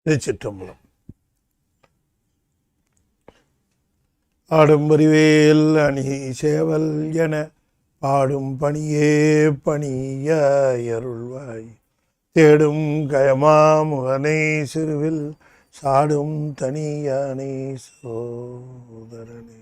திருச்சிற்றம்பலம். ஆடும் வரிவேல் அணி சேவல் என பாடும் பணியே பணிய அருள்வாய் தேடும் கயமா முகனை சிறுவில் சாடும் தனியானை சோதரனே.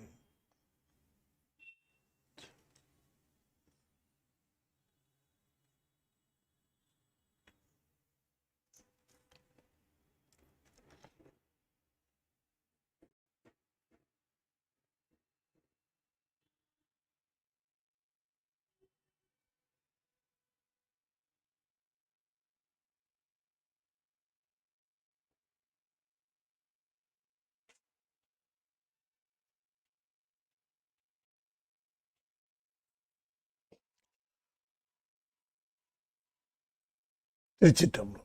திருச்சிற்றம்பலம்.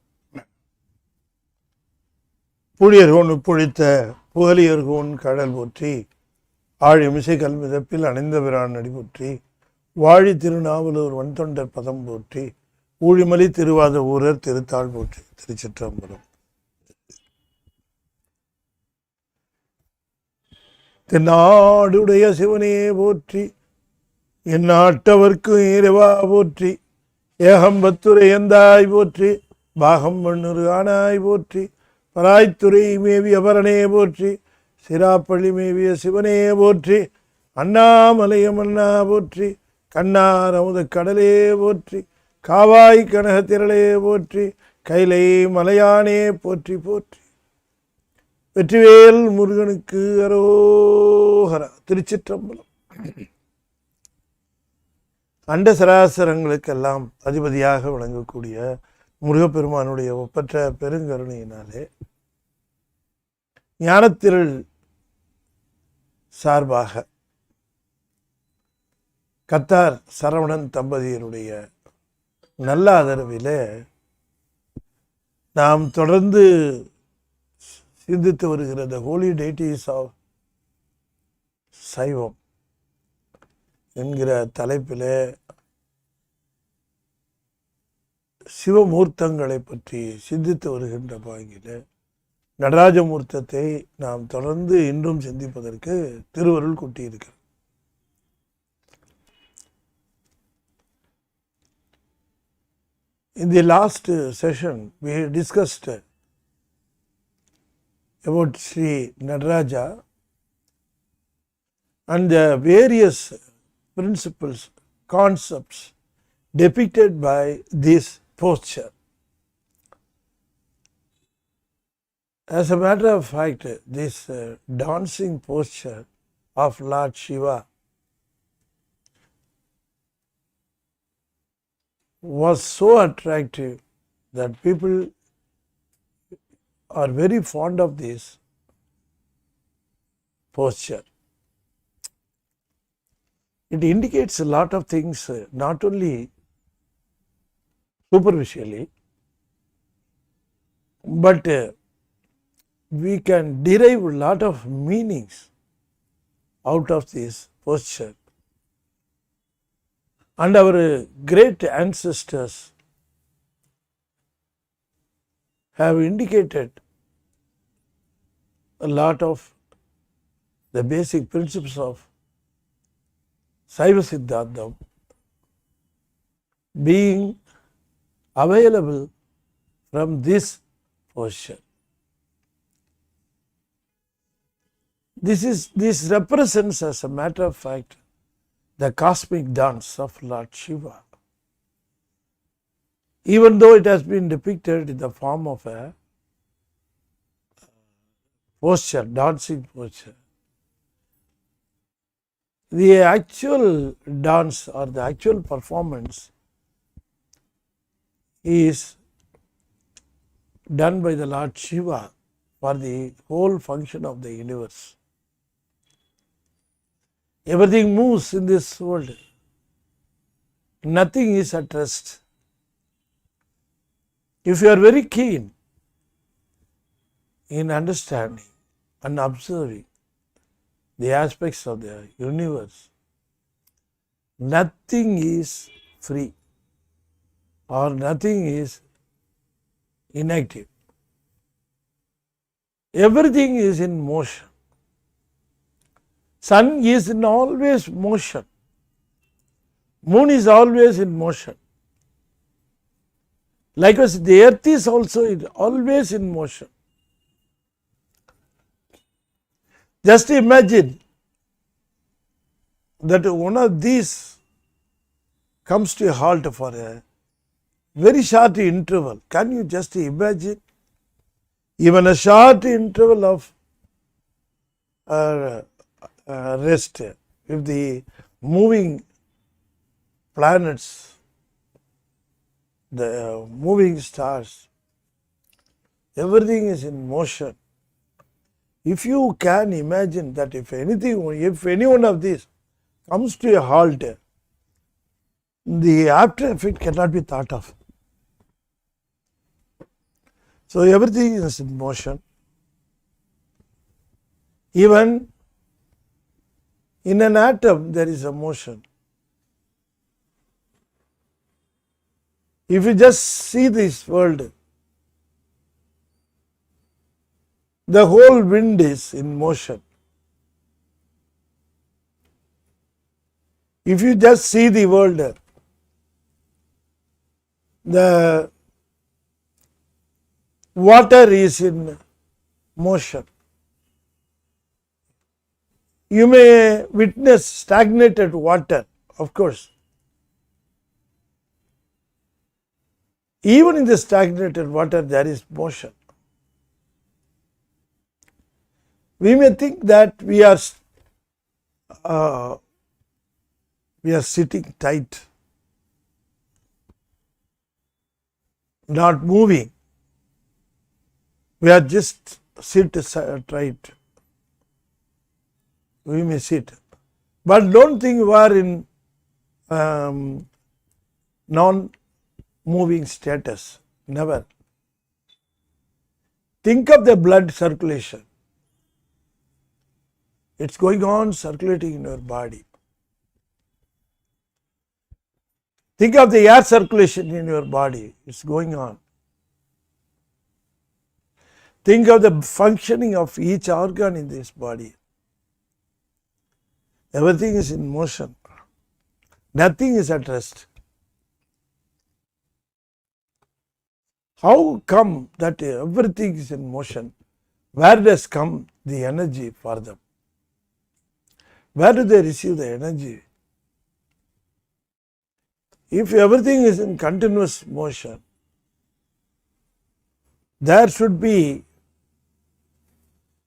புழியர்கோன் புழித்த புகழியர்கோன் கடல் போற்றி ஆழிமிசை கல்மிதப்பில் அணைந்த பிரான் நடி போற்றி வாழி திருநாவலூர் வன்தொண்டர் பதம் போற்றி ஊழிமலி திருவாத ஊரர் திருத்தாள் போற்றி. திருச்சிற்றம்பலம். தென்னாடுடைய சிவனே போற்றி என் நாட்டவர்க்கு இறைவா போற்றி ஏகம்பத்துரை எந்தாய் போற்றி பாகம் மண்ணுரு ஆனாய் போற்றி பராய்த்துறை மேவிய பரனே போற்றி சிராப்பள்ளி மேவிய சிவனே போற்றி அண்ணாமலையம் அண்ணா போற்றி கண்ணார் அமுத கடலே போற்றி காவாய் கனக திரளே போற்றி கைலை மலையானே போற்றி போற்றி வெற்றிவேல் முருகனுக்கு அரோகரா. திருச்சிற்றம்பலம். அண்ட சராசரங்களுக்கெல்லாம் அதிபதியாக விளங்கக்கூடிய முருகப்பெருமானுடைய ஒப்பற்ற பெருங்கருணையினாலே ஞானத்திரள் சார்பாக கத்தார் சரவணன் தம்பதியருடைய நல்ல ஆதரவிலே நாம் தொடர்ந்து சிந்தித்து வருகிற த ஹோலி டெய்டீஸ் ஆஃப் சைவம் என்கிற தலைப்பிலே சிவமூர்த்தங்களை பற்றி சிந்தித்து வருகின்ற பாங்கில் நடராஜமூர்த்தத்தை நாம் தொடர்ந்து இன்றும் சிந்திப்பதற்கு திருவருள் கூட்டியிருக்கிறது. In the last session, we discussed about Sri Nataraja and the various principles, concepts depicted by this posture. As a matter of fact, this dancing posture of Lord Shiva was so attractive that people are very fond of this posture. It indicates a lot of things, not only superficially, but we can derive a lot of meanings out of this posture. And our great ancestors have indicated a lot of the basic principles of Saiva Siddhantam being available from this posture. This represents, as a matter of fact, the cosmic dance of Lord Shiva. Even though it has been depicted in the form of a posture, dancing posture, the actual dance or the actual performance is done by the Lord Shiva for the whole function of the universe. Everything moves in this world. Nothing is at rest. If you are very keen in understanding and observing the aspects of the universe, nothing is free or nothing is inactive. Everything is in motion. Sun is in always motion. Moon is always in motion. Likewise, the earth is also always in motion. Just imagine that one of these comes to a halt for a very short interval. Can you just imagine? Even a short interval of rest, if the moving planets, the moving stars, everything is in motion. If you can imagine that if any one of these comes to a halt, the after effect cannot be thought of. So everything is in motion. Even in an atom there is a motion. If you just see this world, the whole wind is in motion. If you just see the world, the water is in motion. You may witness stagnated water, of course. Even in the stagnated water, there is motion. We may think that we are sitting tight, not moving. We are just sit tight. We may sit, but don't think we are in non-moving status. Never. Think of the blood circulation. It's going on circulating in your body. Think of the air circulation in your body. It's going on. Think of the functioning of each organ in this body. Everything is in motion. Nothing is at rest. How come that everything is in motion? Where does come the energy for them? Where do they receive the energy? If everything is in continuous motion, there should be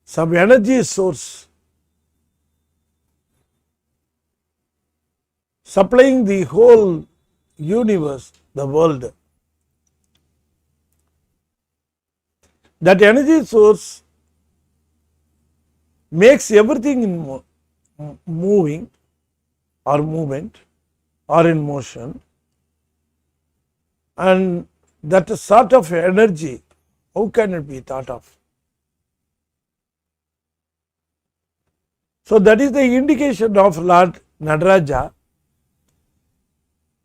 some energy source supplying the whole universe, the world. That energy source makes everything in moving or movement or in motion, and that sort of energy, how can it be thought of? So that is the indication of Lord Nataraja.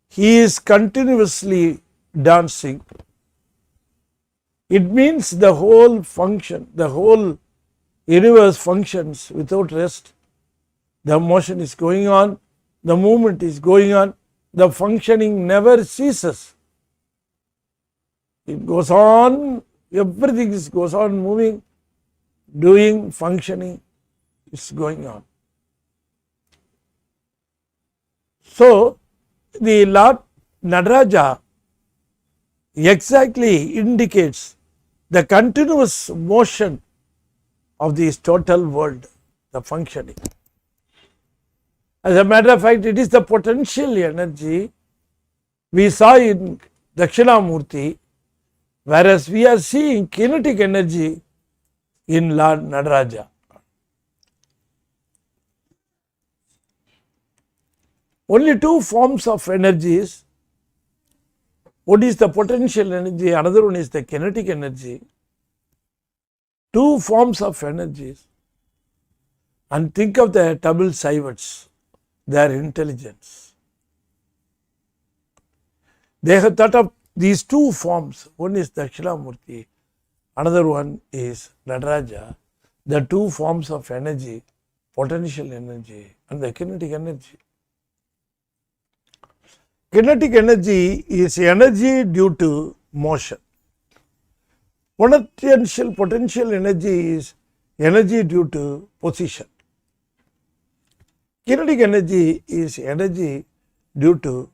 He is continuously dancing. It means the whole function, the whole universe functions without rest. The motion is going on, the movement is going on, the functioning never ceases. It goes on, everything goes on moving, doing, functioning, it's going on. So, the Lord Nataraja exactly indicates the continuous motion of this total world, the functioning. As a matter of fact, it is the potential energy we saw in Dakshinamurti, whereas we are seeing kinetic energy in Lord Nataraja. Only two forms of energies. One is the potential energy, another one is the kinetic energy. Two forms of energies. And think of the Tamil Saivats, their intelligence. They have thought of these two forms. One is Dakshinamurti, Another one is Nataraja, the two forms of energy, potential energy and the kinetic energy. Kinetic energy is energy due to motion. Potential energy is energy due to position. Kinetic energy is energy due to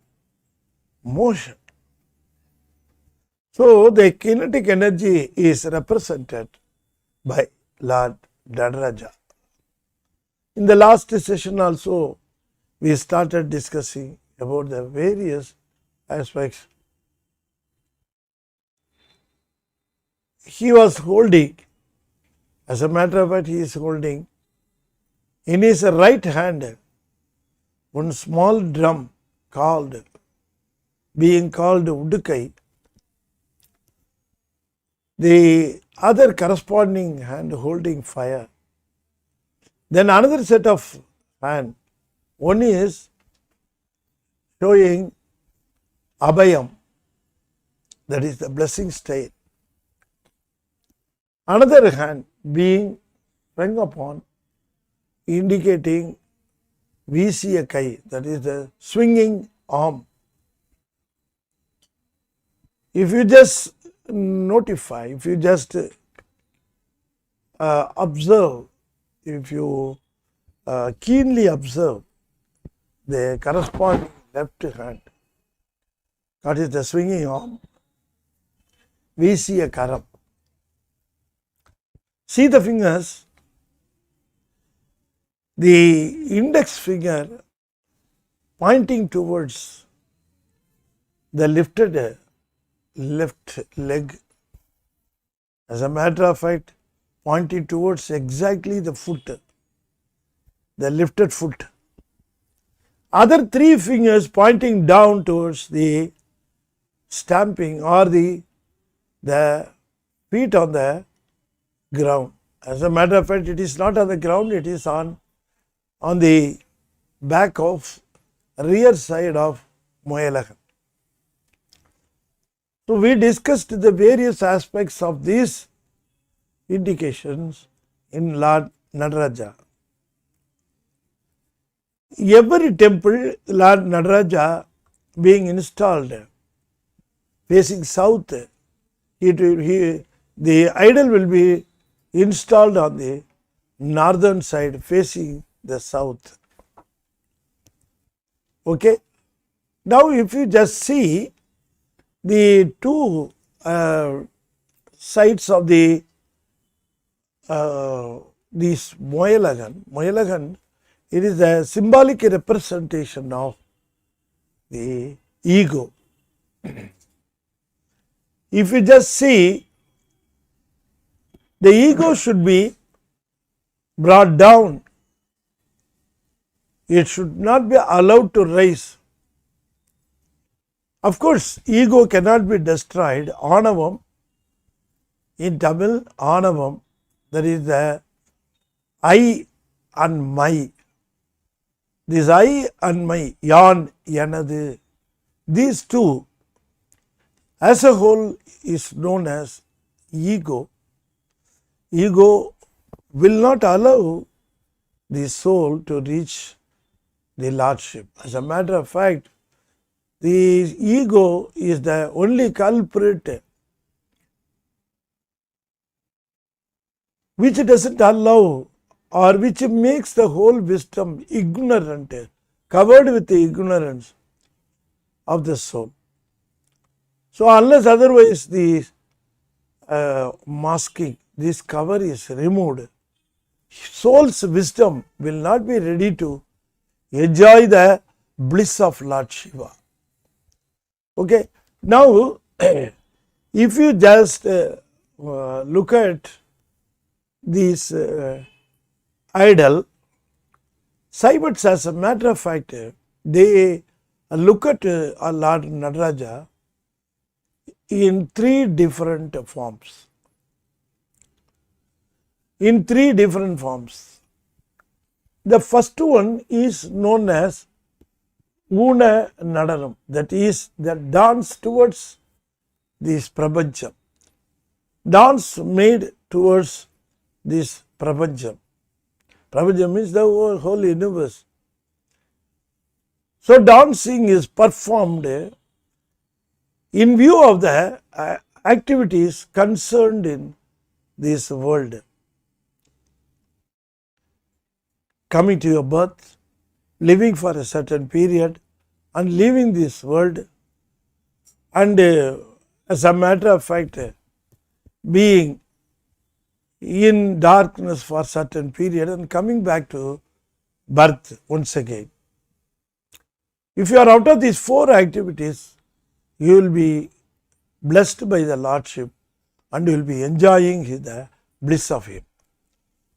motion. So, the kinetic energy is represented by Lord Nataraja. In the last session also, we started discussing about the various aspects. He was holding, as a matter of fact, he is holding in his right hand one small drum being called Udukai. The other corresponding hand holding fire. Then another set of hand, one is showing Abhayam, that is the blessing style. Another hand being sprung upon, indicating Visiya Kai, that is the swinging arm. If you just notify, if you just observe, if you keenly observe the corresponding left hand, that is the swinging arm, Visiya Karam. See the fingers, the index finger pointing towards the lifted left leg, as a matter of fact, pointing towards exactly the foot, the lifted foot. Other three fingers pointing down towards the stamping or the feet on the ground. As a matter of fact, it is not on the ground, it is on the back of rear side of Moyalagan. So, we discussed the various aspects of these indications in Lord Nataraja. Every temple, Lord Nataraja being installed facing south, the idol will be installed on the northern side facing the south. Okay. Now, if you just see the two sides of this Moyalagan, it is a symbolic representation of the ego. If you just see, the ego should be brought down. It should not be allowed to rise. Of course, ego cannot be destroyed. Anavam, in Tamil, Anavam, that is the I and my. This I and my, yan, yanadu, these two as a whole is known as ego. Ego will not allow the soul to reach the Lordship. As a matter of fact, the ego is the only culprit which doesn't allow or which makes the whole wisdom ignorant, covered with the ignorance of the soul. So, unless otherwise the masking, this cover is removed, soul's wisdom will not be ready to enjoy the bliss of Lord Shiva. Okay. Now, if you just look at this idol, Saivats, as a matter of fact, they look at Lord Nataraja in three different forms. In three different forms. The first one is known as Una Nadaram, that is the dance towards this Prapancham. dance made towards this Prapancham. Prapancham means the whole universe. So dancing is performed in view of the activities concerned in this world. Coming to your birth, living for a certain period, and leaving this world, and as a matter of fact, being in darkness for a certain period and coming back to birth once again. If you are out of these four activities, you will be blessed by the Lordship and you will be enjoying the bliss of Him.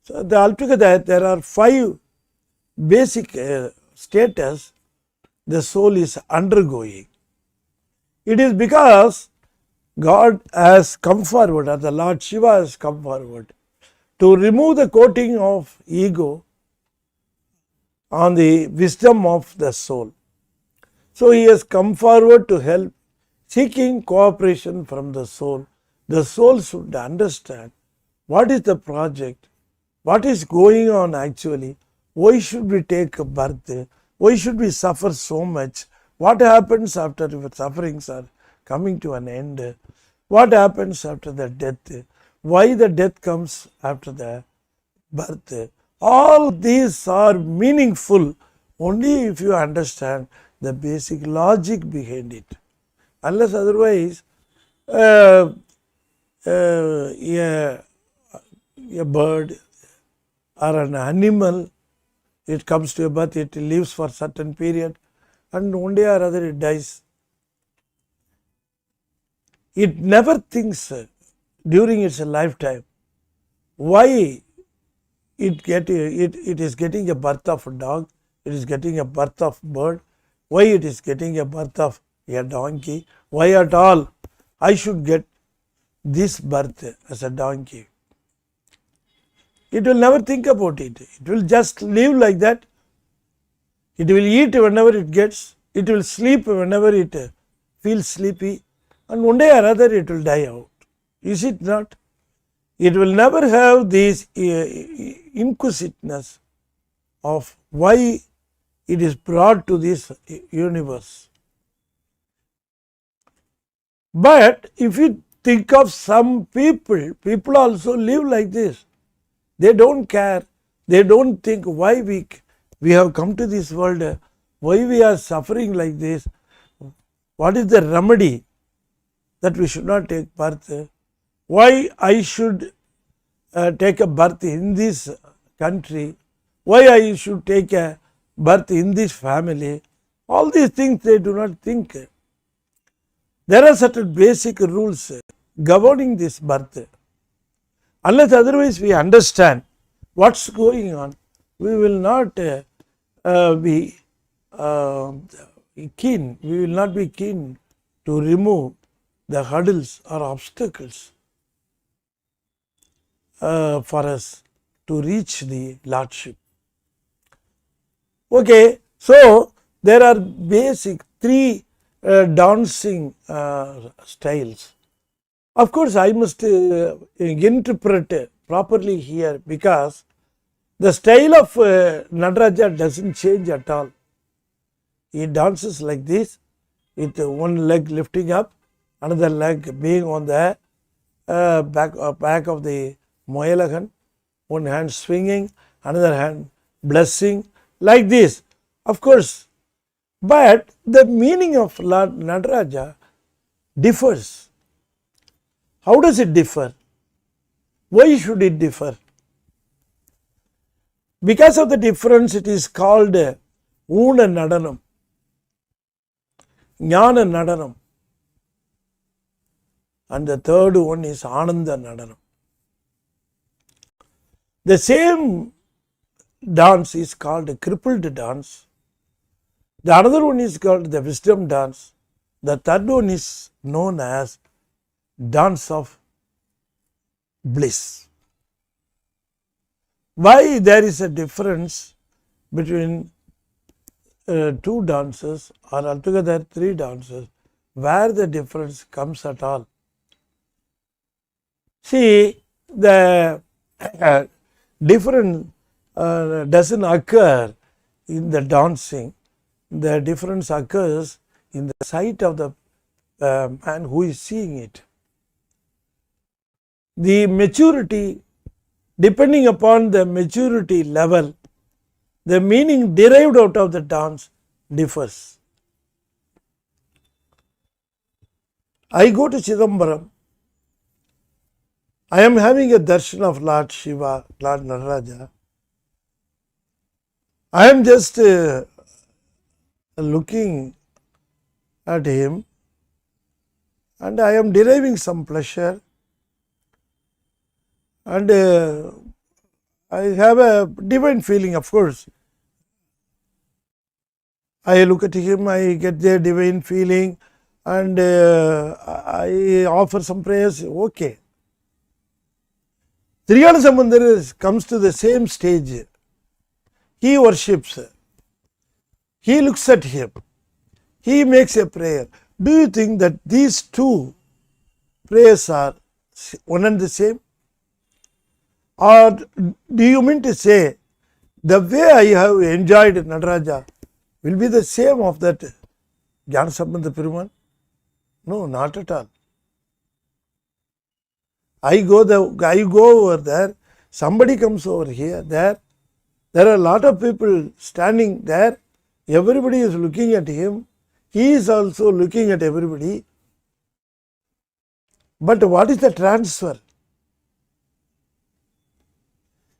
So altogether there are 5 basic status the soul is undergoing. It is because God has come forward, or the Lord Shiva has come forward to remove the coating of ego on the wisdom of the soul. So He has come forward to help, seeking cooperation from the soul. The soul should understand what is the project, what is going on actually, why should we take a birth, why should we suffer so much, what happens after our sufferings are coming to an end, what happens after the death, why the death comes after the birth. All these are meaningful only if you understand the basic logic behind it. Unless otherwise, a bird or an animal, it comes to a birth, it lives for a certain period, and one day or other it dies. It never thinks during its lifetime why it is getting a birth of a dog, it is getting a birth of bird, why it is getting a birth of a donkey, why at all I should get this birth as a donkey. It will never think about it. It will just live like that. It will eat whenever it gets. It will sleep whenever it feels sleepy. And one day or other it will die out. Is it not? It will never have this inquisitiveness of why it is brought to this universe. But if you think of some people also live like this. They don't care. They don't think why we have come to this world, why we are suffering like this, what is the remedy that we should not take birth, why I should take a birth in this country, why I should take a birth in this family. All these things they do not think. There are certain basic rules governing this birth. Unless otherwise we understand what's going on, we will not be keen. We will not be keen to remove the hurdles or obstacles for us to reach the Lordship. Okay, so there are basic 3 dancing styles. Of course, I must interpret properly here because the style of Nataraja doesn't change at all. He dances like this, with one leg lifting up, another leg being on the back of the Moyalagan, one hand swinging, another hand blessing, like this. Of course, but the meaning of Lord Nataraja differs. How does it differ? Why should it differ? Because of the difference, it is called Una Nadanam, Jnana Nadanam, and the third one is Ananda Nadanam. The same dance is called a crippled dance. The another one is called the wisdom dance. The third one is known as dance of bliss. Why there is a difference between 2 dances or altogether 3 dances, where the difference comes at all? See, the difference doesn't occur in the dancing. The difference occurs in the sight of the man who is seeing it. The maturity, depending upon the maturity level, the meaning derived out of the dance differs. I go to Chidambaram. I am having a darshan of Lord Siva, Lord Nataraja. I am just looking at him and I am deriving some pleasure, and I have a divine feeling, of course. I look at him, I get the divine feeling, and I offer some prayers. Okay. Triyana Sambandar comes to the same stage. He worships. He looks at him. He makes a prayer. Do you think that these two prayers are one and the same? Or do you mean to say the way I have enjoyed Nataraja will be the same of that Jnanasambandha Perumal? No, not at all. I go over there, somebody comes over here, there are a lot of people standing there, everybody is looking at him, he is also looking at everybody. But what is the transfer?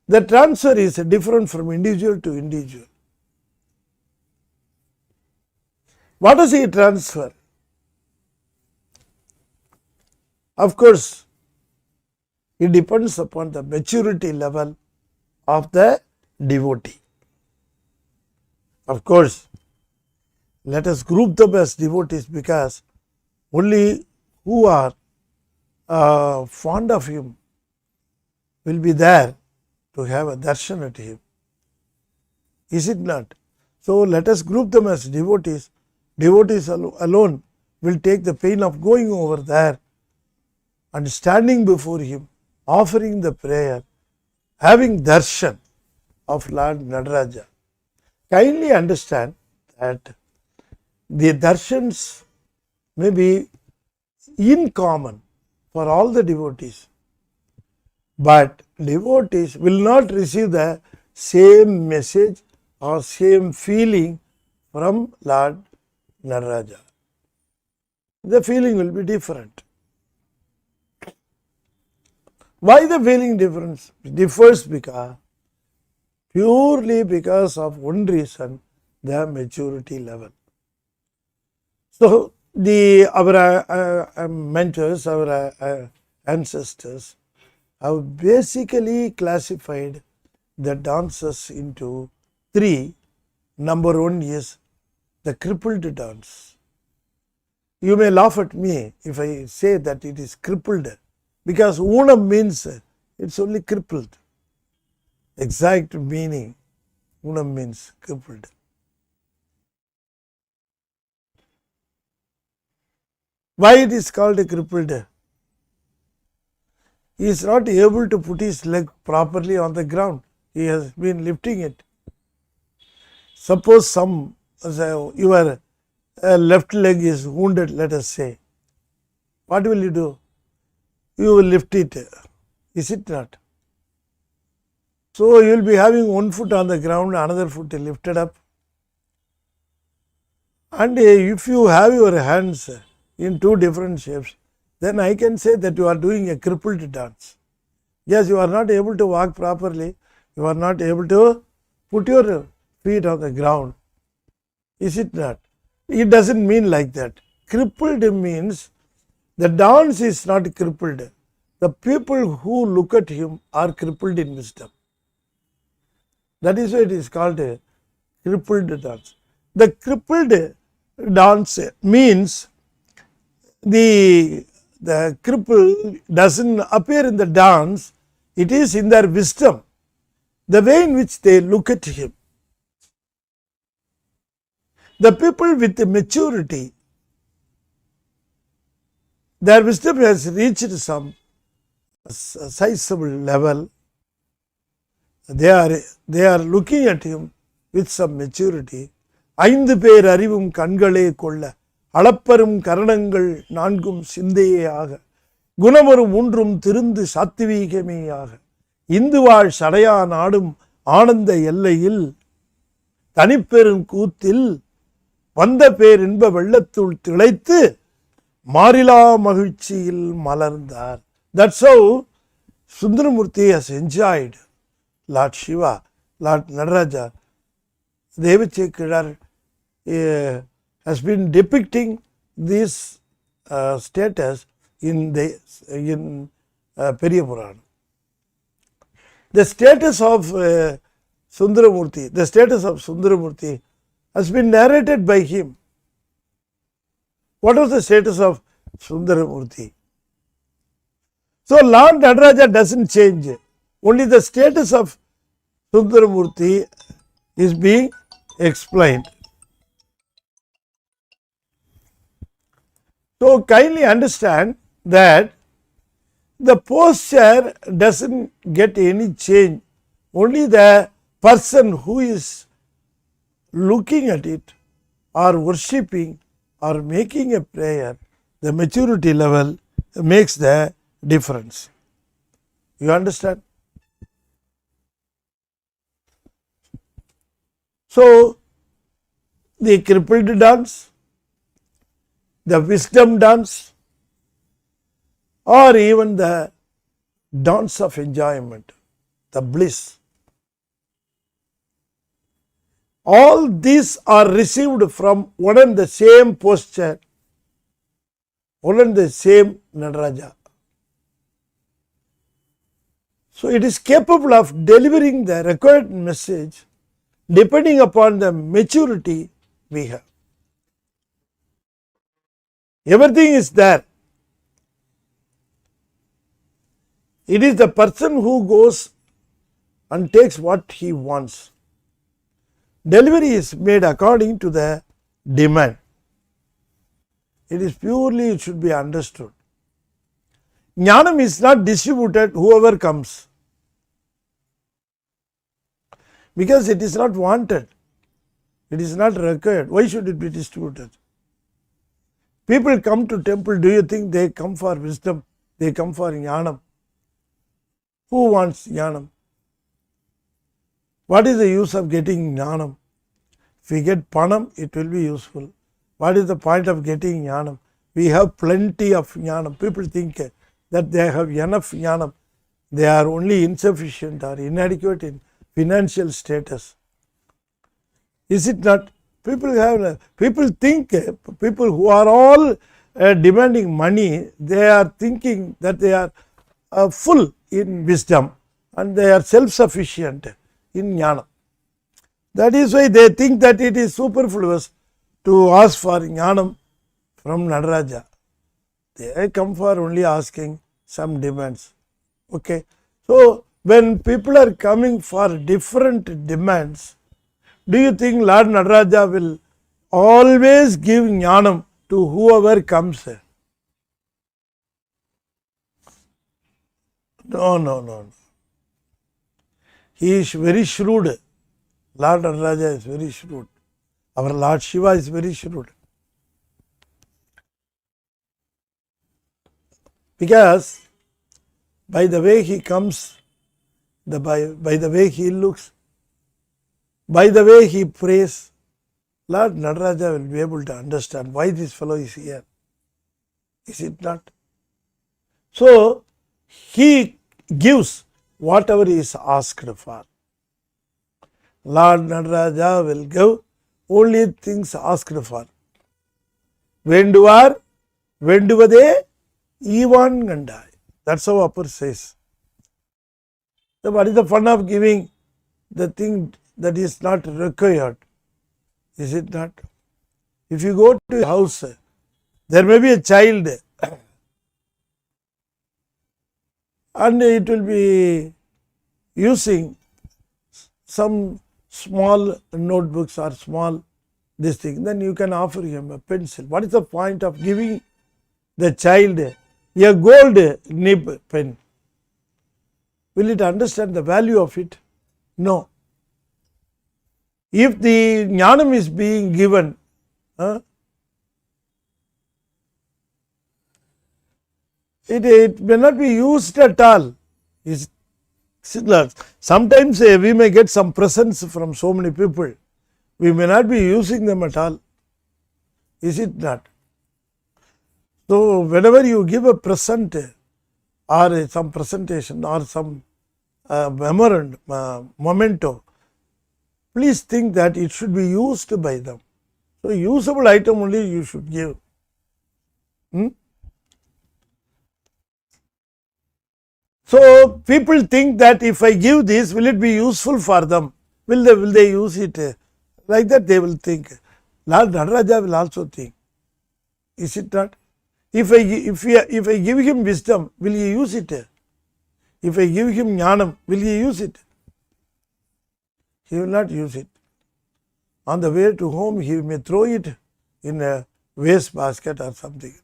The transfer is different from individual to individual. What does he transfer? Of course, it depends upon the maturity level of the devotee. Of course, let us group them as devotees because only who are fond of him will be there to have a darshan at him. Is it not? So let us group them as devotees. Devotees alone will take the pain of going over there and standing before him, offering the prayer, having darshan of Lord Nataraja. Kindly understand that the darshans may be in common for all the devotees, but devotees will not receive the same message or same feeling from Lord Nataraja. The feeling will be different. Why the feeling differs? Because purely because of one reason, the maturity level. So our mentors, our ancestors have basically classified the dances into three. Number one is the crippled dance. You may laugh at me if I say that it is crippled, because Unam means it's only crippled. Exact meaning, Unam means crippled. Why it is called a crippled? He is not able to put his leg properly on the ground. He has been lifting it. Suppose your left leg is wounded, let us say. What will you do? You will lift it. Is it not? So you will be having one foot on the ground, another foot lifted up. And if you have your hands in two different shapes, then I can say that you are doing a crippled dance. Yes, you are not able to walk properly. You are not able to put your feet on the ground. Is it not? It doesn't mean like that. Crippled means the dance is not crippled. The people who look at him are crippled in wisdom. That is why it is called a crippled dance. The crippled dance means the cripple doesn't appear in the dance, it is in their wisdom, the way in which they look at him. The people with the maturity, their wisdom has reached some sizable level, they are looking at him with some maturity. ஐந்து பேர் அறிவும் கண்களே கொள்ள அளப்பெரும் கரணங்கள் நான்கும் சிந்தையாக குணமரும் மூன்றும் திருந்து சாத்வீகமேயாக இந்துவாழ் சடையா நாடும் ஆனந்த எல்லையில் தனிப்பெரும் கூத்தில் வந்த பேர் இன்ப வெள்ளத்துள் திளைத்து மாறிலா மகிழ்ச்சியில் மலர்ந்தார். That's how Sundaramurti has enjoyed Lord Shiva, Lord Nataraja. Devachekar has been depicting this status in Periya Purana. The status of Sundaramurti has been narrated by him. What was the status of Sundaramurti? So Lord Nataraja doesn't change. Only the status of Sundaramurti is being explained. So kindly understand that the posture doesn't get any change. Only the person who is looking at it or worshipping or making a prayer, the maturity level makes the difference. You understand? So the crippled dance, the wisdom dance, or even the dance of enjoyment, the bliss, all these are received from one and the same posture, one and the same Nataraja. So it is capable of delivering the required message depending upon the maturity we have. Everything is there. It is the person who goes and takes what he wants. Delivery is made according to the demand. It is purely, it should be understood. Jnanam is not distributed whoever comes, because it is not wanted. It is not required. Why should it be distributed? People come to temple, do you think they come for wisdom? They come for jnanam. Who wants jnanam? What is the use of getting jnanam? If we get panam, it will be useful. What is the point of getting jnanam? We have plenty of jnanam. People think that they have enough jnanam. They are only insufficient or inadequate in financial status. Is it not? People think, people who are all demanding money, they are thinking that they are full in wisdom and they are self-sufficient in jnana. That is why they think that it is superfluous to ask for jnanam from Nataraja. They come for only asking some demands. Okay. So when people are coming for different demands, do you think Lord Nataraja will always give jnanam to whoever comes? No. He is very shrewd. Lord Nataraja is very shrewd. Our Lord Shiva is very shrewd. Because by the way he comes, by the way he looks, by the way he prays, Lord Nataraja will be able to understand why this fellow is here. Is it not? So he gives whatever he is asked for. Lord Nataraja will give only things asked for. Venduvar, venduvade, Ivan Gandai. That's how Upper says. So what is the fun of giving the thing that is not required? Is it not? If you go to a house, there may be a child and it will be using some small notebooks or small this thing, then you can offer him a pencil. What is the point of giving the child a gold nib pen? will it understand the value of it? No. If the jnanam is being given, it may not be used at all. Sometimes we may get some presents from so many people. We may not be using them at all. Is it not? So, whenever you give a present or some presentation or some memento, please think that it should be used by them. So, usable item only you should give. So, people think that if I give this, will it be useful for them? Will they use it? Like that they will think. Lord Nataraja will also think. Is it not? If I give him wisdom, will he use it? If I give him jnanam, will he use it? He will not use it. On the way to home, he may throw it in a waste basket or something.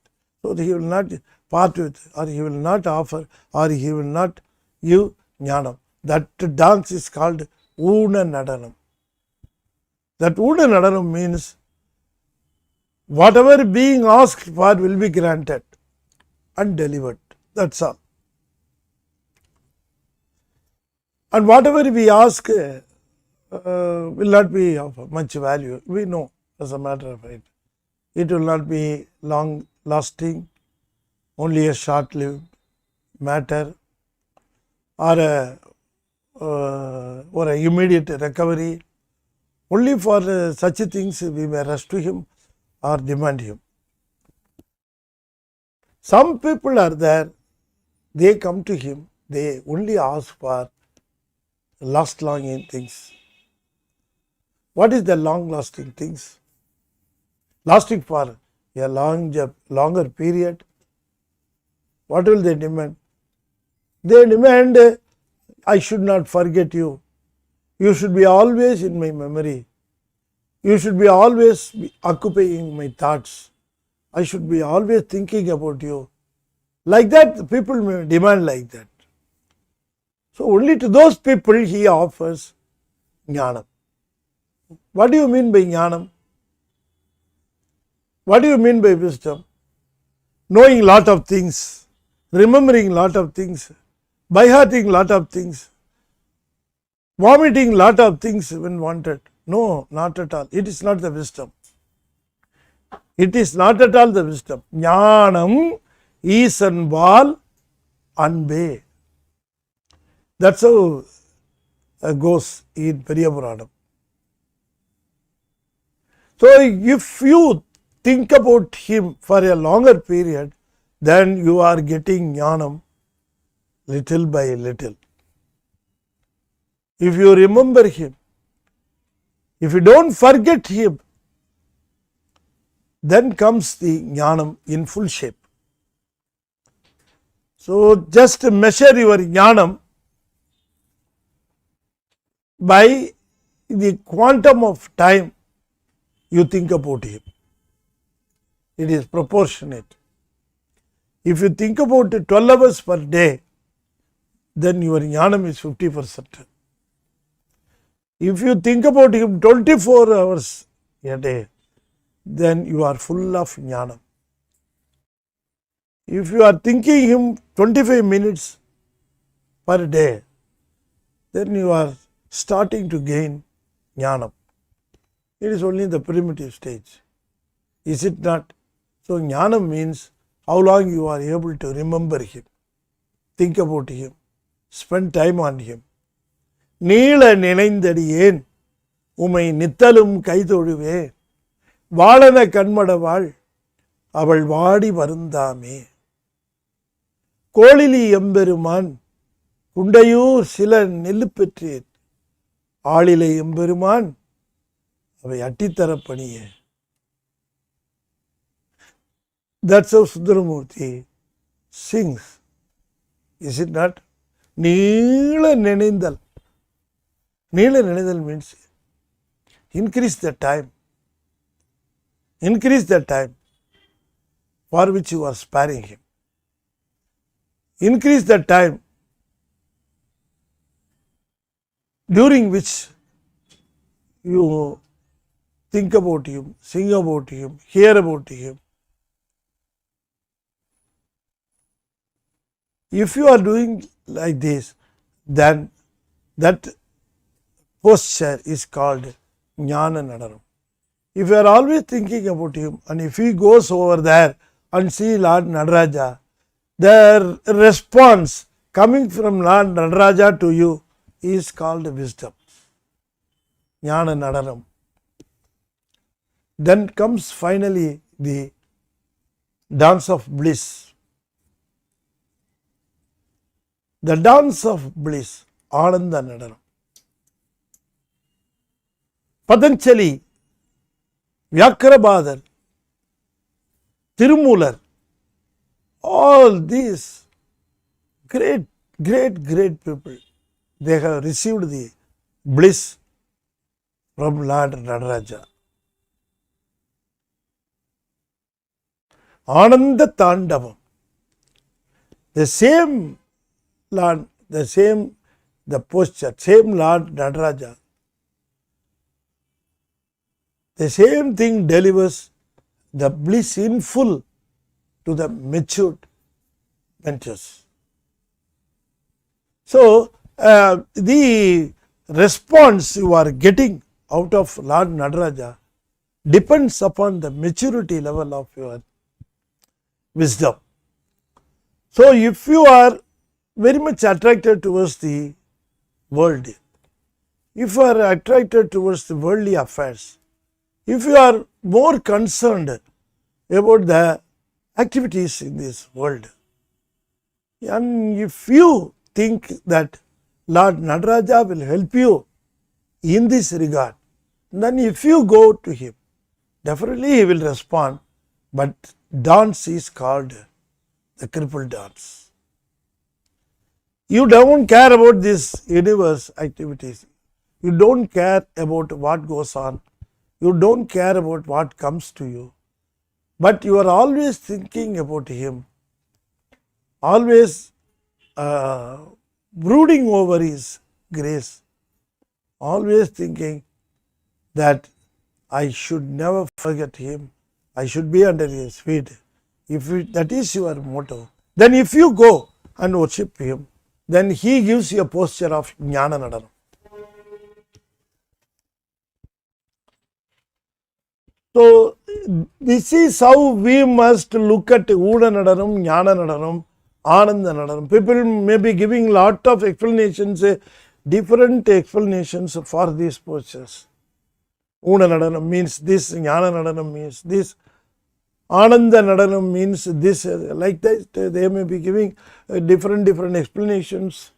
So he will not part with, or he will not offer, or he will not give jnanam. That dance is called Una Nadanam. That Una Nadanam means whatever being asked for will be granted and delivered. That's all. And whatever we ask will not be of much value. We know, as a matter of fact. It will not be long lasting, only a short lived matter, or a immediate recovery. Only for such things we may rush to him or demand him. Some people are there, they come to him, they only ask for last longing things. What is the long lasting things? Lasting for a longer period. What will they demand? They demand, I should not forget you. You should be always in my memory. You should be always occupying my thoughts. I should be always thinking about you. Like that, people may demand like that. So, only to those people he offers jnanam. What do you mean by jnanam? What do you mean by wisdom? Knowing lot of things, remembering lot of things, by-hearting lot of things, vomiting lot of things when wanted. No, not at all. It is not the wisdom. It is not at all the wisdom. Jnanam Isanval Anbe. That's how goes in Periyapuranam. So, if you think about him for a longer period, then you are getting jnanam little by little. If you remember him, if you don't forget him, then comes the jnanam in full shape. So, just measure your jnanam by the quantum of time you think about him. It is proportionate. If you think about 12 hours per day, then your jnanam is 50%. If you think about him 24 hours a day, then you are full of jnanam. If you are thinking him 25 minutes per day, then you are starting to gain jnanam. It is only the primitive stage. Is it not? So, jnanam means how long you are able to remember him, think about him, spend time on him. நீள நினைந்தடியேன் உமை நித்தலும் கைதொழுவே வாழன கண்மடவாள் அவள் வாடி வருந்தாமே கோளிலி எம்பெருமான் குண்டையூர் சில நெல்லு பெற்றேன் ஆளிலை எம்பெருமான் அவை அட்டித்தரப்பணியே. That's how Sundaramurti sings. Is it not? நீள நினைந்தல். நீள நினைதல் means increase the time. Increase the time for which you are sparing him. Increase the time during which you think about him, sing about him, hear about him. If you are doing like this, then that posture is called Jnana Nadaram. If you are always thinking about him, and if he goes over there and see Lord Nataraja, the response coming from Lord Nataraja to you is called wisdom. Jnana Nadaram. Then comes finally the dance of bliss. The dance of bliss, Ananda Nadaram. Patanjali, Vyakrabhadar, Tirumular, all these great people, they have received the bliss from Lord Nataraja. Ananda Tandavam. The same Lord, the posture, same Lord Nataraja, the same thing delivers the bliss in full to the matured mentors. So, the response you are getting out of Lord Nataraja depends upon the maturity level of your wisdom. So, if you are very much attracted towards the world, if you are attracted towards the worldly affairs, if you are more concerned about the activities in this world, and if you think that Lord Nataraja will help you in this regard, then if you go to him, definitely he will respond, but dance is called the crippled dance. You don't care about this universe activities. You don't care about what goes on. You don't care about what comes to you. But you are always thinking about him, always brooding over his grace, always thinking that I should never forget him, I should be under his feet. If that is your motto, then if you go and worship him, then he gives you a posture of Jnana Nadaram. So, this is how we must look at Uda Nadaram, Jnana Nadaram, Ananda Nadaram. People may be giving lot of explanations, different explanations for these postures. Uda Nadaram means this, Jnana Nadaram means this, Ananda Nadaram means this. Like that, they may be giving different explanations,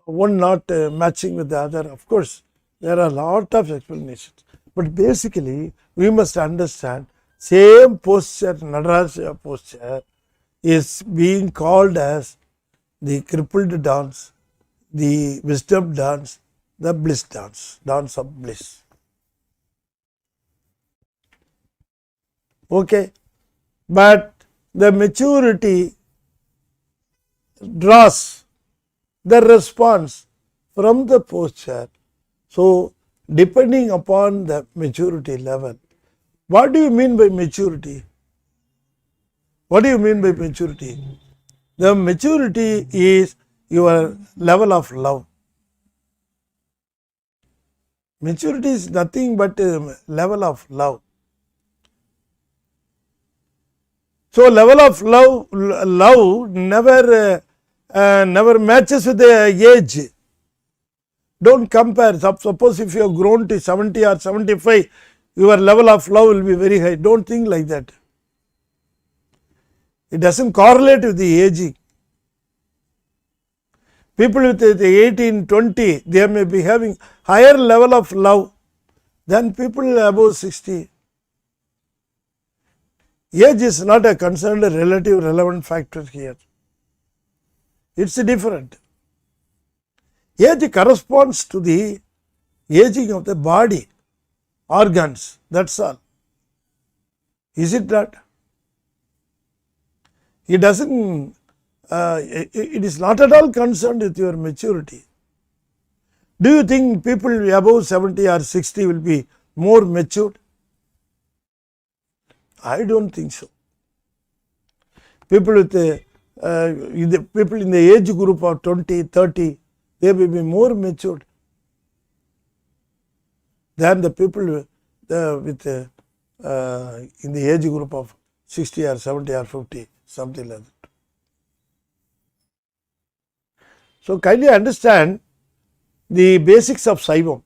one not matching with the other. Of course, there are a lot of explanations. But basically, we must understand same posture, Nataraja posture, is being called as the crippled dance, the wisdom dance, the bliss dance, dance of bliss. Okay, but the maturity draws the response from the posture. So, depending upon the maturity level. What do you mean by maturity? What do you mean by maturity? The maturity is your level of love. Maturity is nothing but a level of love. So, level of love never matches with the age. Don't compare. Suppose if you have grown to 70 or 75, your level of love will be very high. Don't think like that. It doesn't correlate with the aging. People with the 18, 20, they may be having higher level of love than people above 60. Age is not a concerned relative relevant factor here. It's different. Age corresponds to the aging of the body, organs, that's all. Is it not? It doesn't, it is not at all concerned with your maturity. Do you think people above 70 or 60 will be more matured? I don't think so. People with people in the age group of 20, 30, they will be more matured than the people with in the age group of 60 or 70 or 50, something like that. So kindly understand the basics of Saivam.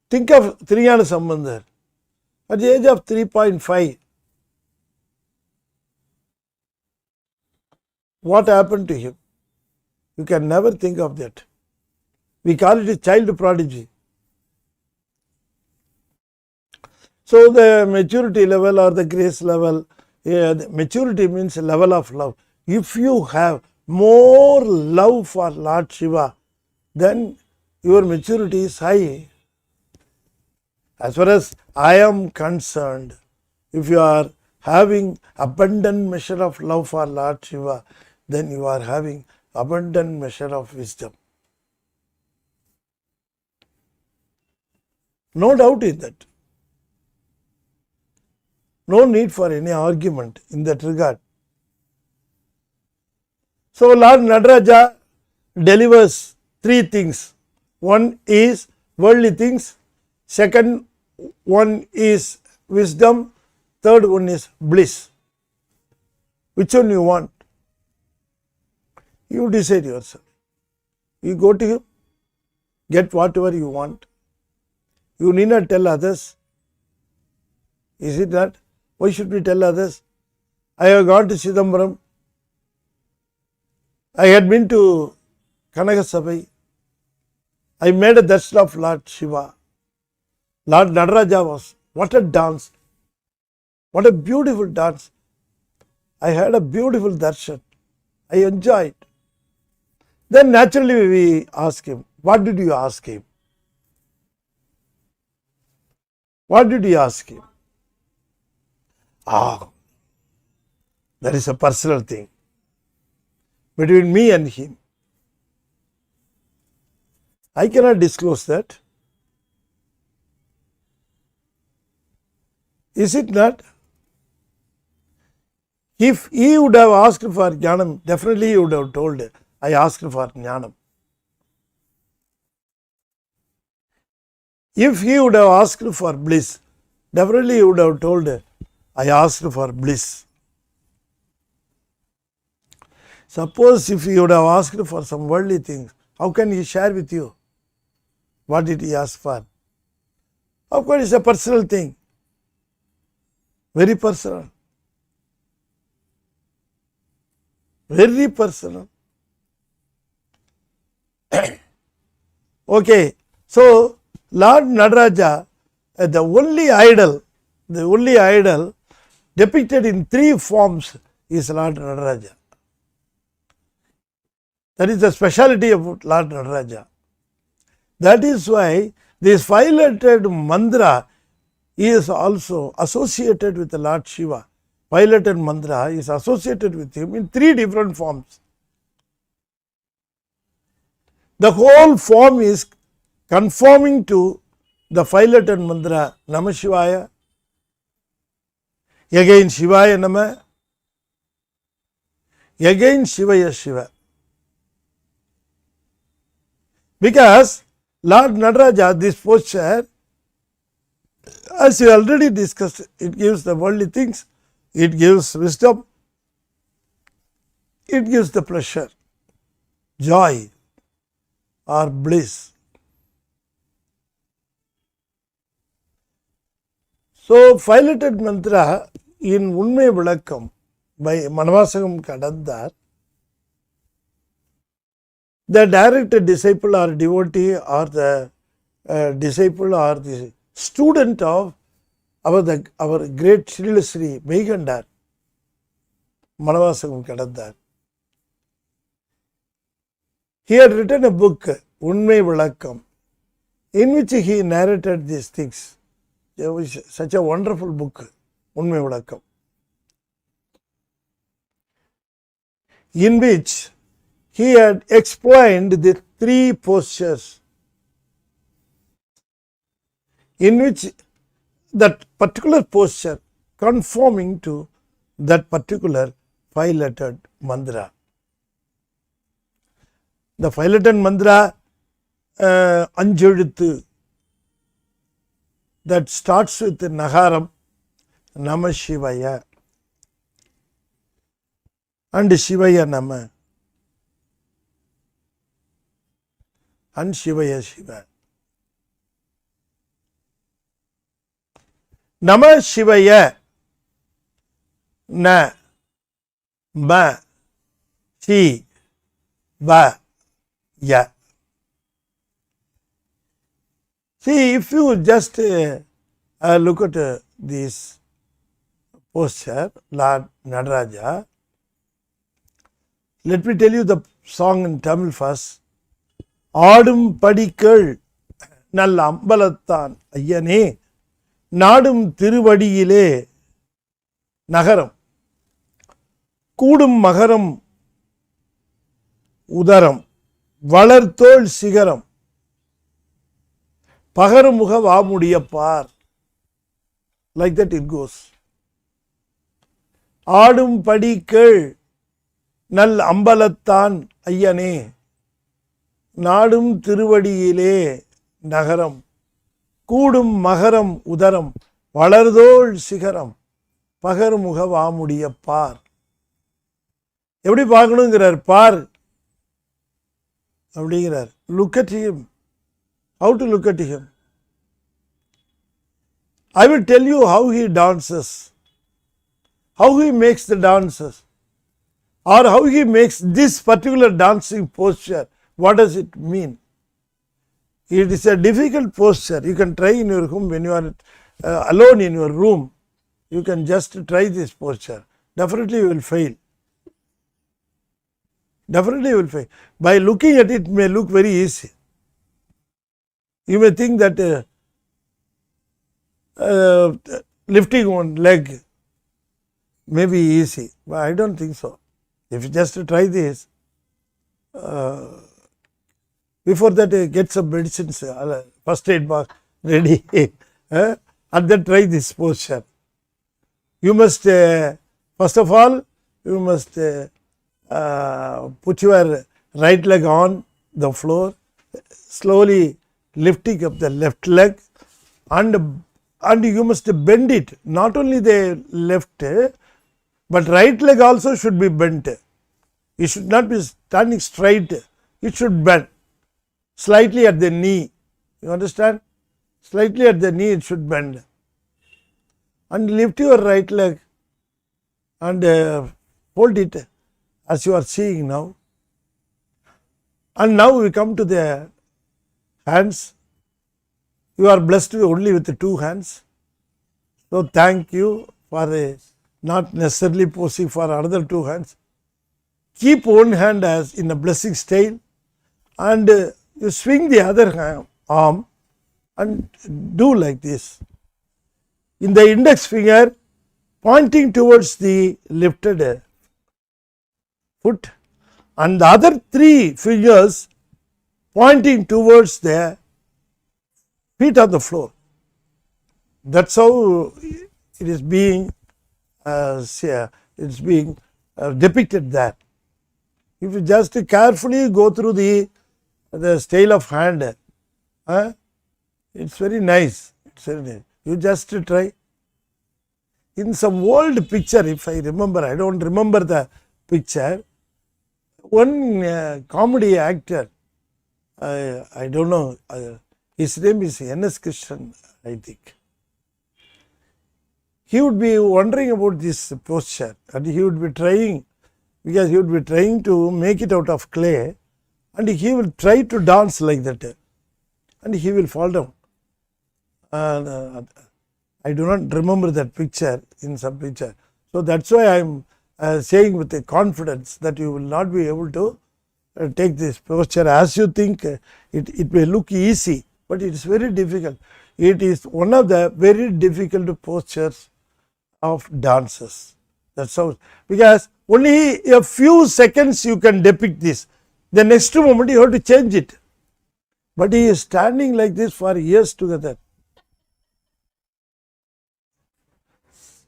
Think of Thillai Natarajar. At the age of 3.5, what happened to him? You can never think of that. We call it a child prodigy. So the maturity level or the grace level, the maturity means level of love. If you have more love for Lord Shiva, then your maturity is high. As far as I am concerned, if you are having abundant measure of love for Lord Shiva, then you are having abundant measure of wisdom. No doubt in that. No need for any argument in that regard. So Lord Nataraja delivers three things. One is worldly things, second one is wisdom, third one is bliss. Which one you want? You decide yourself. You go to him, get whatever you want. You need not tell others. Is it that? Why should we tell others? I have gone to Chidambaram. I had been to Kanagasabai. I made a darshan of Lord Shiva. Lord Nataraja was, what a dance. What a beautiful dance. I had a beautiful darshan. I enjoyed. Then naturally we ask him, what did you ask him? What did you ask him? That is a personal thing between me and him. I cannot disclose that. Is it not? If he would have asked for jnanam, definitely he would have told, I asked for jnanam. If he would have asked for bliss, definitely he would have told, I asked for bliss. Suppose if he would have asked for some worldly things, how can he share with you? What did he ask for? Of course, it's a personal thing. Very personal. Very personal. Okay, so Lord Nataraja, the only idol depicted in three forms is Lord Nataraja. That is the speciality of Lord Nataraja. That is why this five-lettered mantra is also associated with the Lord Shiva. Five-lettered mantra is associated with him in three different forms. The whole form is conforming to the five-lettered mantra Namah Shivaya, again Shivaya Namah, again Shivaya Shiva. Because Lord Nataraja, this posture, as we already discussed, it gives the worldly things, it gives wisdom, it gives the pleasure, joy or bliss. So, five-lettered mantra in Unmai Vilakkam by Manavasagam Kadandar, the direct disciple or devotee or the disciple or the student of our great Srila Sri Meigandar, Manavasagam Kadandar. He had written a book, Unmai Vilakkam, in which he narrated these things. It was such a wonderful book, Unmai Vilakkam, in which he had explained the three postures in which that particular posture conforming to that particular five-lettered mantra. The five-lettered mantra, Anjuluthu, that starts with Nagaram, Namah Shivaya, and Shivaya Nama, and Shivaya Shiva. Namah Shivaya, Na, Ma, Shi, Va, Ya. See, if you just look at this posture, Lord Nataraja, let me tell you the song in Tamil first. ஆடும் படிக்கள் நல்ல அம்பலத்தான் ஐயனே நாடும் திருவடியிலே நகரம் கூடும் மகரம் உதரம் வளர்த்தோள் சிகரம் பகரமுக வாமுடிய பார். Like that it goes. ஆடும் படிக்கள் நல் அம்பலத்தான் ஐயனே நாடும் திருவடியிலே நகரம் கூடும் மகரம் உதரம் வளர்தோள் சிகரம் பகர்முக வாமுடிய பார். எப்படி பார்க்கணுங்கிறார்? பார் அப்படிங்கிறார். Look at him. How to look at him? I will tell you how he dances, how he makes the dances, or how he makes this particular dancing posture. What does it mean? It is a difficult posture. You can try in your home when you are alone in your room. You can just try this posture. Definitely you will fail. Definitely you will fail. By looking at it may look very easy. You may think that lifting one leg may be easy, but I don't think so. If you just try this, before that get some medicines, first aid box ready, and then try this posture. You must, first of all, you must put your right leg on the floor, slowly lifting up the left leg, and you must bend it. Not only the left, but right leg also should be bent. You should not be standing straight. It should bend slightly at the knee. You understand? Slightly at the knee it should bend. And lift your right leg and hold it as you are seeing now. And now we come to the hands. You are blessed only with the two hands. So thank you for not necessarily posing for another two hands. Keep one hand as in a blessing style, and you swing the other arm and do like this. In the index finger pointing towards the lifted foot, and the other three fingers pointing towards the feet on the floor. That's how it is being depicted there. If you just carefully go through the style of hand, it's very nice. It's very nice. You just try. In some old picture, if I remember, I don't remember the picture, one comedy actor, I don't know, his name is N.S. Krishnan, I think. He would be wondering about this posture, and he would be trying, because he would be trying to make it out of clay, and he will try to dance like that, and he will fall down. I do not remember that picture in some picture. So that's why I am saying with a confidence that you will not be able to take this posture as you think. It may look easy, but it is very difficult. It is one of the very difficult postures of dances. That's how, because only a few seconds you can depict this. The next moment you have to change it. But he is standing like this for years together.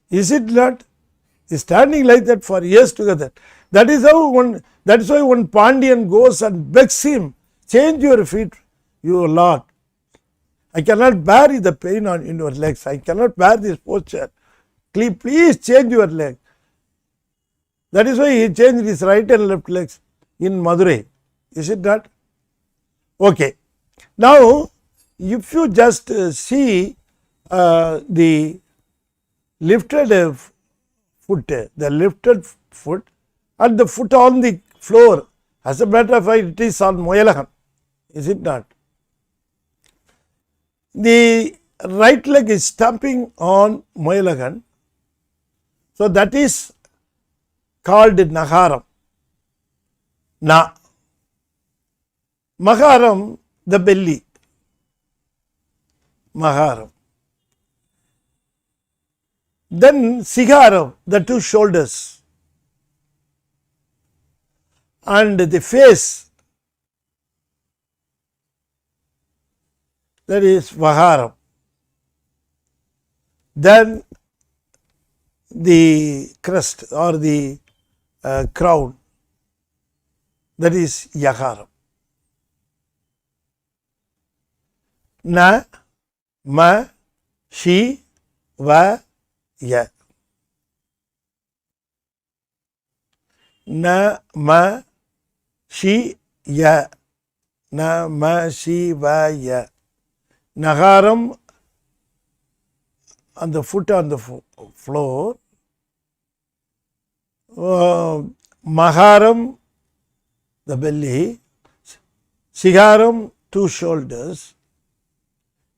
Is it not? He is standing like that for years together. That is how that is why one Pandyan goes and begs him, change your feet, your Lord. I cannot bear the pain in your legs. I cannot bear this posture. Please change your leg. That is why he changed his right and left legs in Madurai. Is it not? Okay. Now, if you just see the lifted foot and the foot on the floor, as a matter of fact, it is on Moyalahan. Is it not? The right leg is stamping on Moyalagan. So, that is called Nagaram. Na. Magaram, the belly. Magaram. Then Sigaram, the two shoulders. And the face, that is Vaharam. Then the crest or the crown, that is Yakaram. Na, ma, shi, va, ya. Na, ma, shi, ya. Na, ma, shi, va, ya. Nagaram on the foot on the floor. Maharam, the belly. Sigaram, two shoulders.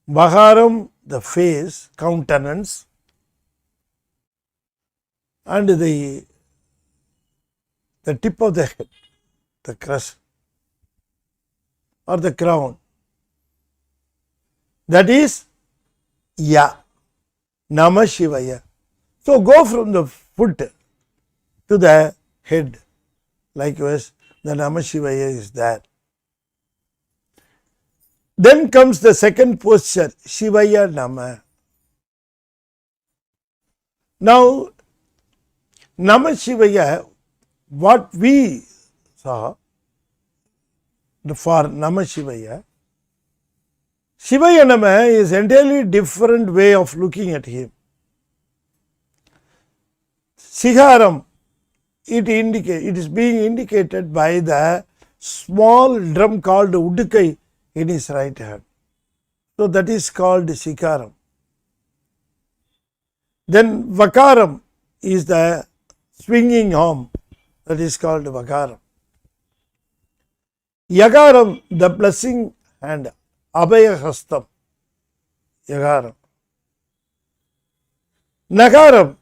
Vaharam, the face, countenance. And the tip of the head, the crest or the crown. That is Ya. Namah Shivaya. So, go from the foot to the head. Likewise, the Namah Shivaya is there. Then comes the second posture, Shivaya Nama. Now, Namah Shivaya, what we saw for Namah Shivaya, Shivaya Nama is entirely different way of looking at him. Sigaram, it is being indicated by the small drum called Udukai in his right hand. So, that is called Sikaram. Then Vakaram is the swinging arm, that is called Vakaram. Yagaram, the blessing hand, Abhaya Hastam, Yagaram. Nagaram,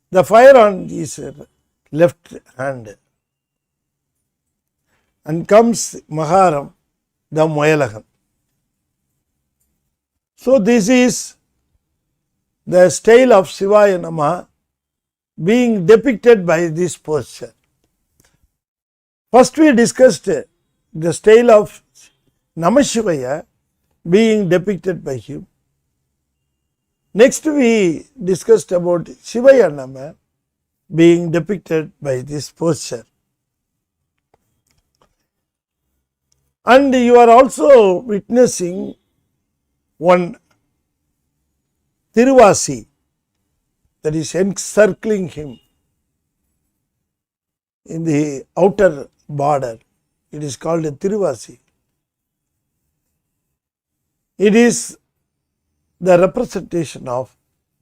the fire on his left hand. And comes Maharam, the Moyalahan. So, this is the style of Shivaya Nama being depicted by this posture. First we discussed the style of Namah Shivaya being depicted by him. Next we discussed about Shivaya Nama being depicted by this posture. And you are also witnessing one Tiruvasi that is encircling him in the outer border. It is called a Tiruvasi. It is the representation of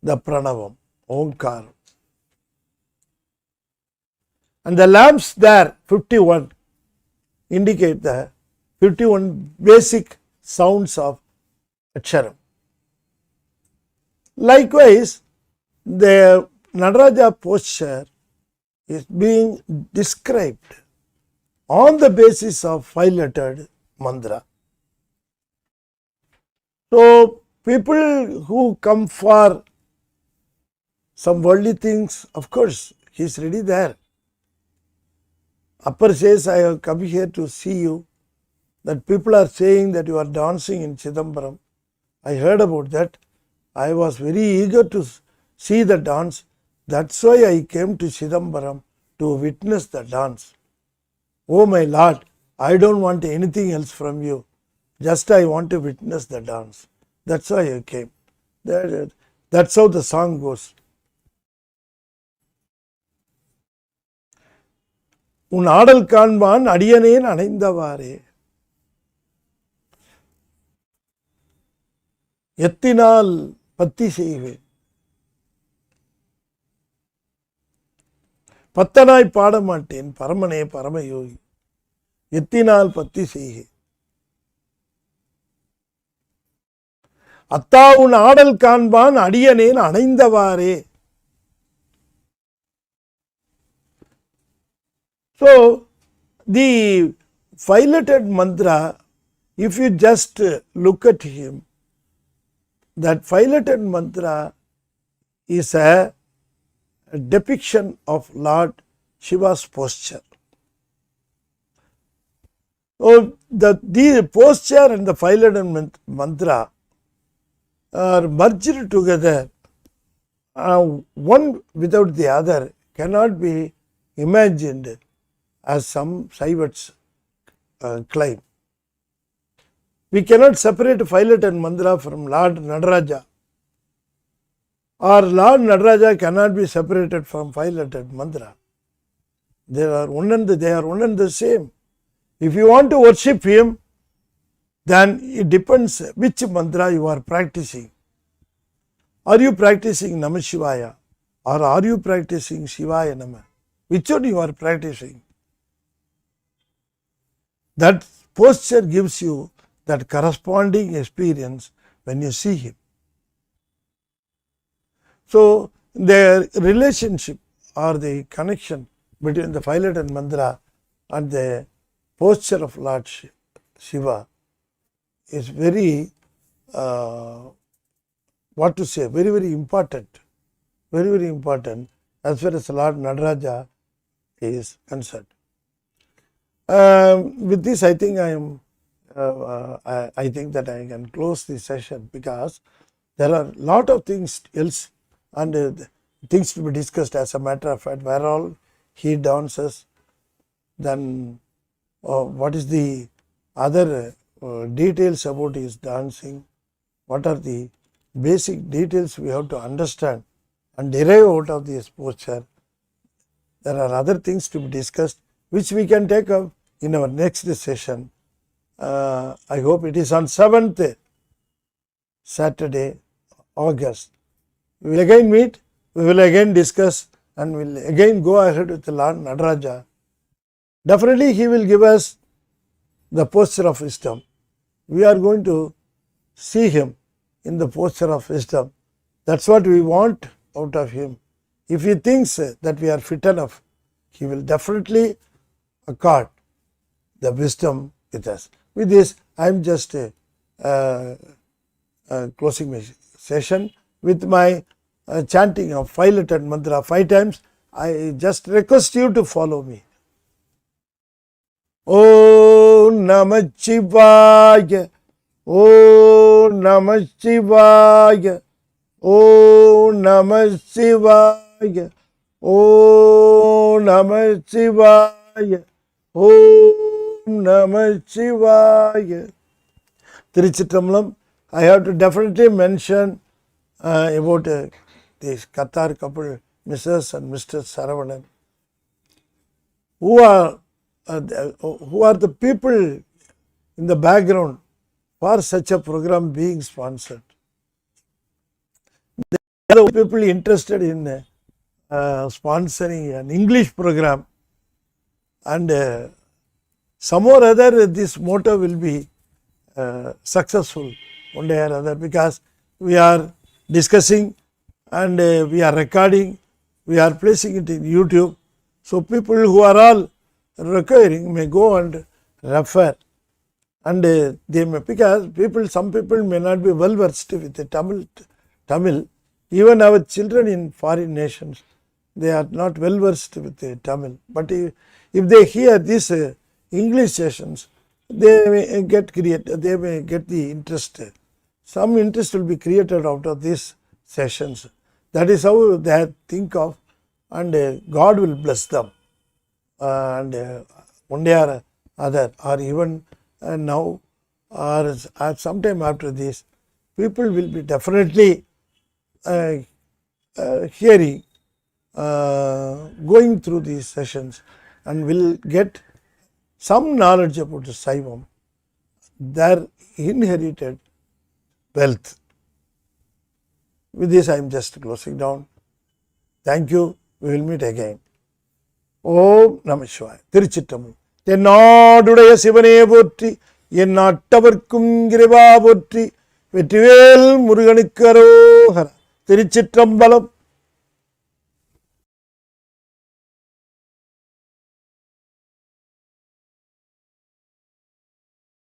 the Pranavam, Omkar. And the lamps there, 51, indicate the 51 basic sounds of Aksharam. Likewise, the Nataraja posture is being described on the basis of 5-lettered mantra. So, people who come for some worldly things, of course, he is ready there. Upper says, I have come here to see you. That people are saying that you are dancing in Chidambaram. I heard about that. I was very eager to see the dance. That's why I came to Chidambaram to witness the dance. Oh my Lord, I don't want anything else from you. Just I want to witness the dance. That's why I came. That's how the song goes. உன் ஆடல் காண்பான் அடியனேன் அணைந்தவாறே எத்தினால் பத்தி செய்வேன் பத்தனாய் பாட மாட்டேன் பரமனே பரமயோகி எத்தினால் பத்தி செய்கேன் அத்தா உன் ஆடல் காண்பான் அடியனேன் அணைந்தவாறே. So, the five-lettered mantra, if you just look at him, that five-lettered mantra is a depiction of Lord Shiva's posture. So, the posture and the five-lettered mantra are merged together. One without the other cannot be imagined, as some Saivites claim. We cannot separate five-lettered mantra from Lord Nataraja, or Lord Nataraja cannot be separated from five-lettered mantra. They are one and the same. If you want to worship him, then it depends which mantra you are practicing. Are you practicing Namah Shivaya, or are you practicing Shivaya Namah? Which one you are practicing? That posture gives you that corresponding experience when you see him. So, the relationship or the connection between the five-lettered mantra and the posture of Lord Shiva is very, very important. Very, very important as far as Lord Nataraja is concerned. With this, I think I think that I can close this session, because there are a lot of things else and things to be discussed. As a matter of fact, where all he dances, then what is the other details about his dancing, what are the basic details we have to understand and derive out of this posture. There are other things to be discussed, which we can take up in our next session. I hope it is on 7th Saturday, August. We will again meet, we will again discuss, and we will again go ahead with the Lord Nataraja. Definitely he will give us the posture of wisdom. We are going to see him in the posture of wisdom. That's what we want out of him. If he thinks that we are fit enough, he will definitely accord the wisdom with us. With this, I am just closing my session with my chanting of five-lettered mantra 5 times. I just request you to follow me. Om Namah Shivaya, Om Namah Shivaya, Om Namah Shivaya, Om Namah Shivaya, Om Namah Shivaya. Chidambaram, I have to definitely mention about this Qatar couple, Mrs. and Mr. Saravanan, who are the people in the background for such a program being sponsored. They are the people interested in sponsoring an English program, and some or other this motto will be successful one day or other, because we are discussing and we are recording, we are placing it in YouTube. So, people who are all requiring may go and refer, and they may, because some people may not be well versed with the Tamil. Even our children in foreign nations, they are not well versed with Tamil. But if they hear these English sessions, they may get the interest. Some interest will be created out of these sessions. That is how they think of, and God will bless them. And one day or other, or even now, or sometime after this, people will be definitely hearing, going through these sessions, and will get some knowledge about the Saivam, their inherited wealth. With this, I am just closing down. Thank you. We will meet again. ஓம் நம சிவாய. திருச்சிற்றம்பலம். தென்னாடுடைய சிவனே போற்றி, என் நாட்டவர்க்கும் இறைவா போற்றி, வெற்றிவேல் முருகனுக்கு அரோகரா. திருச்சிற்றம்பலம்.